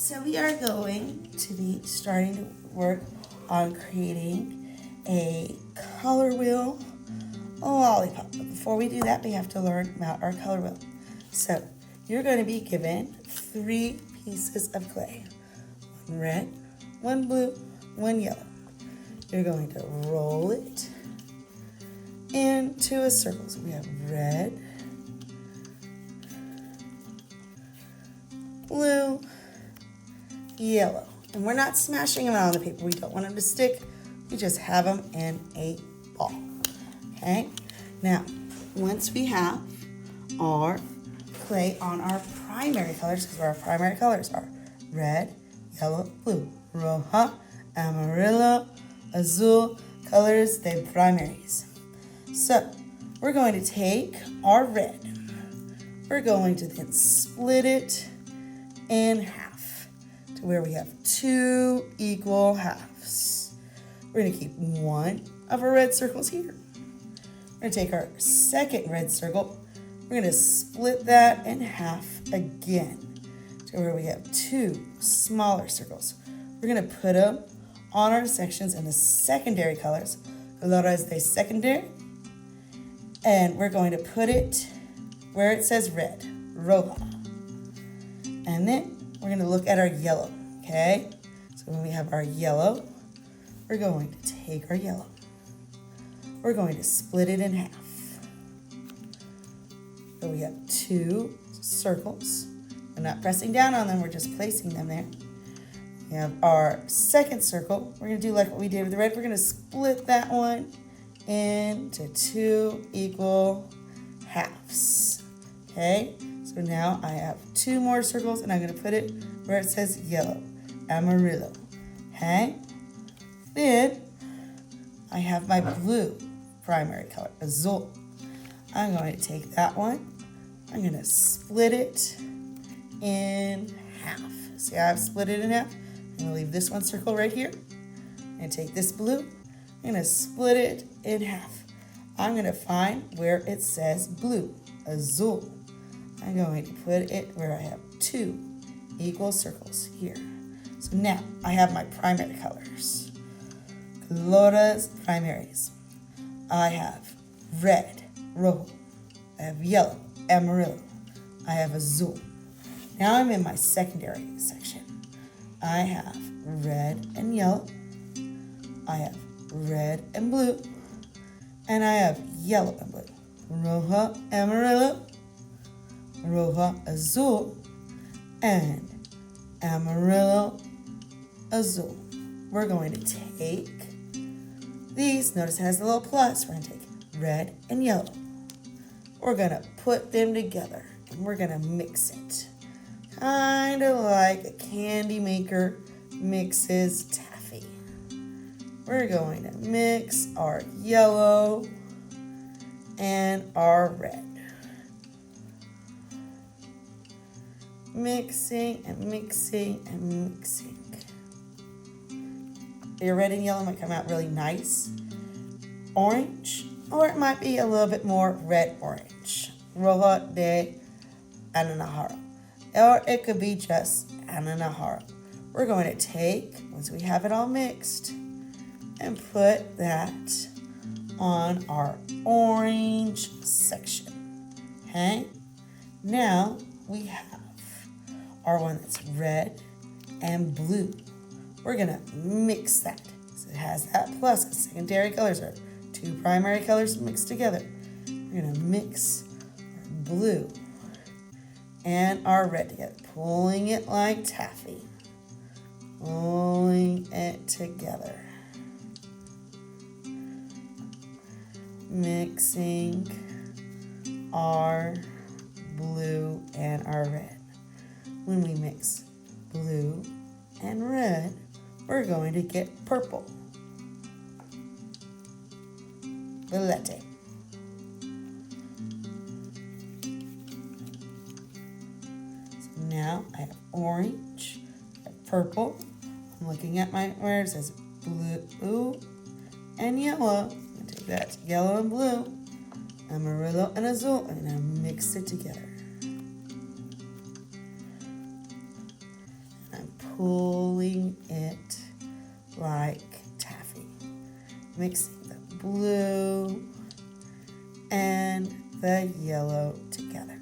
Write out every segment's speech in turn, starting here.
So we are going to be starting to work on creating a color wheel lollipop. But before we do that, we have to learn about our color wheel. So you're going to be given 3 pieces of clay. 1 red, 1 blue, 1 yellow. You're going to roll it into a circle. So we have red, blue, yellow. And we're not smashing them out on the paper. We don't want them to stick. We just have them in a ball. Okay? Now, once we have our clay on our primary colors, because our primary colors are red, yellow, blue, roja, amarillo, azul, colors de primaries. So, we're going to take our red. We're going to then split it in half to where we have 2 equal halves. We're going to keep one of our red circles here. We're going to take our second red circle. We're going to split that in half again to where we have 2 smaller circles. We're going to put them on our sections in the secondary colors, colores de secondary, and we're going to put it where it says red, roja. And then we're going to look at our yellow, okay? So when we have our yellow, we're going to take our yellow. We're going to split it in half. So we have 2 circles. We're not pressing down on them, we're just placing them there. We have our second circle. We're going to do like what we did with the red. We're going to split that one into 2 equal halves. Okay? So now I have 2 more circles and I'm going to put it where it says yellow, amarillo. Okay? Then I have my blue primary color, azul. I'm going to take that one. I'm going to split it in half. See how I've split it in half? I'm going to leave this one circle right here. I'm going to take this blue. I'm going to split it in half. I'm going to find where it says blue, azul. I'm going to put it where I have 2 equal circles here. So now I have my primary colors. Colores primaries. I have red, rojo. I have yellow, amarillo. I have azul. Now I'm in my secondary section. I have red and yellow. I have red and blue. And I have yellow and blue. Roja, amarillo. Roja, azul. And amarillo, azul. We're going to take these. Notice it has a little plus. We're going to take red and yellow. We're going to put them together and we're going to mix it. Kind of like a candy maker mixes taffy. We're going to mix our yellow and our red. Mixing and mixing and mixing. Your red and yellow might come out really nice. Orange, or it might be a little bit more red-orange. Roja de ananajaro. Or it could be just ananajaro. We're going to take, once we have it all mixed, and put that on our orange section. Okay? Now we have our one that's red and blue. We're going to mix that. So it has that plus, because secondary colors are 2 primary colors mixed together. We're going to mix our blue and our red together, pulling it like taffy. Pulling it together. Mixing our blue and our red. When we mix blue and red, we're going to get purple. Violette. So now I have orange, I have purple. I'm looking at my where it says blue and yellow. I'm going to take that yellow and blue, amarillo and azul, and I'm going to mix it together. pulling it like taffy. Mixing the blue and the yellow together.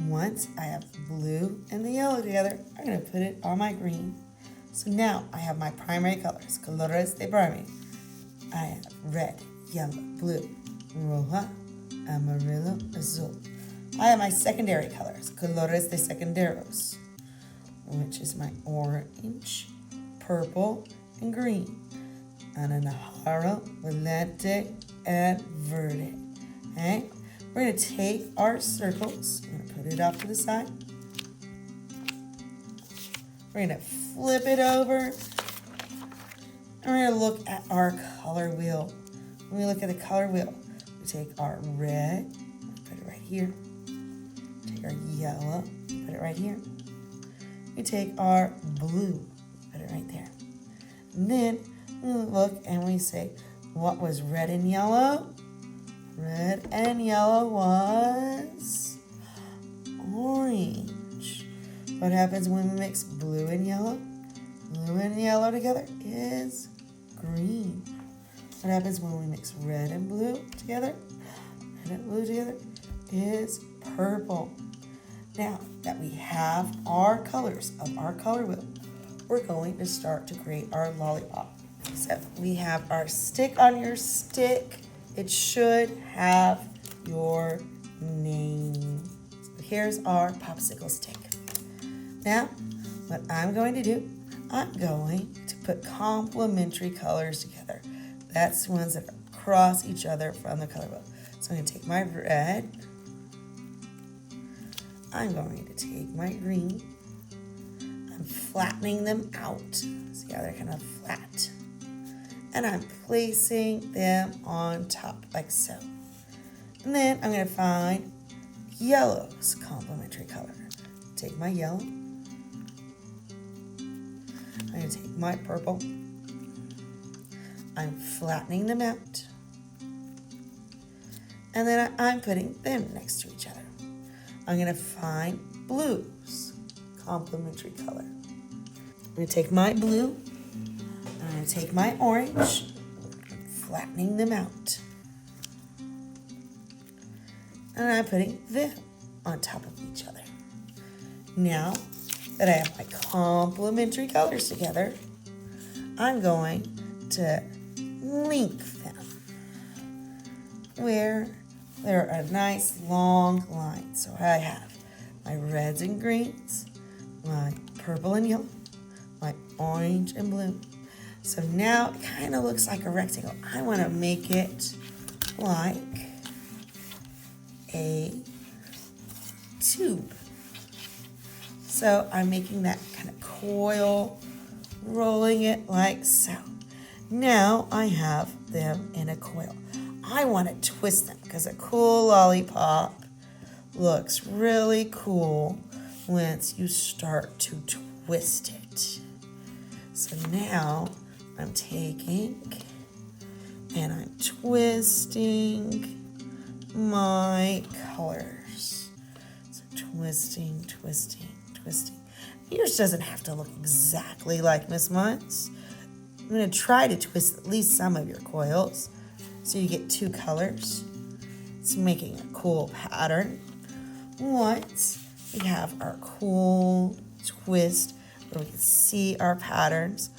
Once I have the blue and the yellow together, I'm going to put it on my green. So now I have my primary colors, colores de primary. I have red, yellow, blue, roja, amarillo, azul. I have my secondary colors, colores de secundarios, which is my orange, purple, and green. Anaranjado, violete, and verde. Okay? We're going to take our circles, we're going to put it off to the side. We're going to flip it over, and we're going to look at our color wheel. When we look at the color wheel, we take our red, put it right here. Take our yellow, put it right here. We take our blue, put it right there. And then we look and we say, what was red and yellow? Red and yellow was orange. What happens when we mix blue and yellow? Blue and yellow together is green. What happens when we mix red and blue together? Red and blue together is purple. Now that we have our colors of our color wheel, we're going to start to create our lollipop. So we have our stick on your stick. It should have your name. So here's our popsicle stick. Now, what I'm going to do, I'm going to put complementary colors together. That's ones that cross each other from the color wheel. So I'm going to take my red. I'm going to take my green. I'm flattening them out. See how they're kind of flat. And I'm placing them on top like so. And then I'm going to find yellow's complementary color. Take my yellow. I'm going to take my purple. I'm flattening them out. And then I'm putting them next to each other. I'm going to find blue's complementary color. I'm going to take my blue. I'm going to take my orange, flattening them out. And I'm putting them on top of each other. Now that I have my complementary colors together, I'm going to link them where they're a nice long line. So I have my reds and greens, my purple and yellow, my orange and blue. So now it kind of looks like a rectangle. I want to make it like a tube. So I'm making that kind of coil, rolling it like so. Now I have them in a coil. I want to twist them because a cool lollipop looks really cool once you start to twist it. So now I'm taking and I'm twisting my colors. So twisting, twisting, twisting. Yours doesn't have to look exactly like Miss Munt's. I'm going to try to twist at least some of your coils so you get two colors. It's making a cool pattern. Once we have our cool twist where we can see our patterns,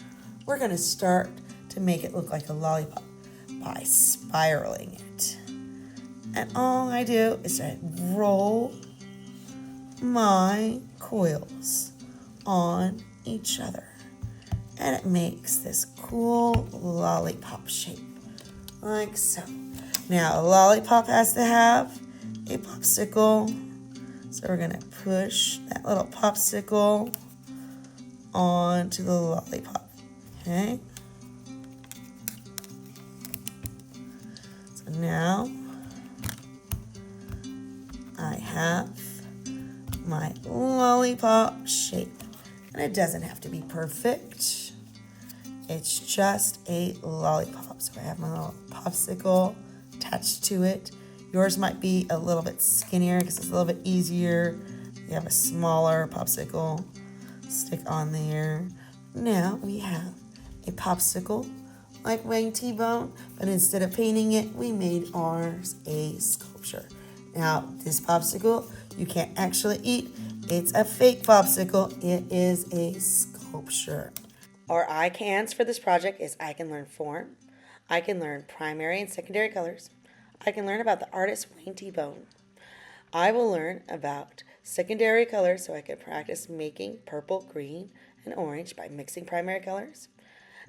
we're going to start to make it look like a lollipop by spiraling it. And all I do is I roll my coils on each other. And it makes this cool lollipop shape, like so. Now, a lollipop has to have a popsicle. So we're going to push that little popsicle onto the lollipop, okay? So now I have my lollipop shape. And it doesn't have to be perfect. It's just a lollipop. So I have my little popsicle attached to it. Yours might be a little bit skinnier because it's a little bit easier. You have a smaller popsicle. Stick on there. Now we have a popsicle like Wang T-Bone, but instead of painting it, we made ours a sculpture. Now, this popsicle you can't actually eat. It's a fake popsicle. It is a sculpture. Our icons for this project is I can learn form, I can learn primary and secondary colors, I can learn about the artist Wang T-Bone. I will learn about secondary colors so I can practice making purple, green, and orange by mixing primary colors.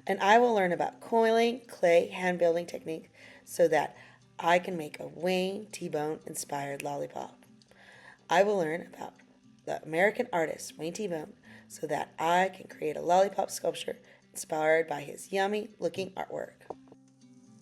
And I will learn about coiling, clay, hand building technique so that I can make a Wang T-Bone inspired lollipop. I will learn about the American artist Wang T-Bone so that I can create a lollipop sculpture inspired by his yummy looking artwork.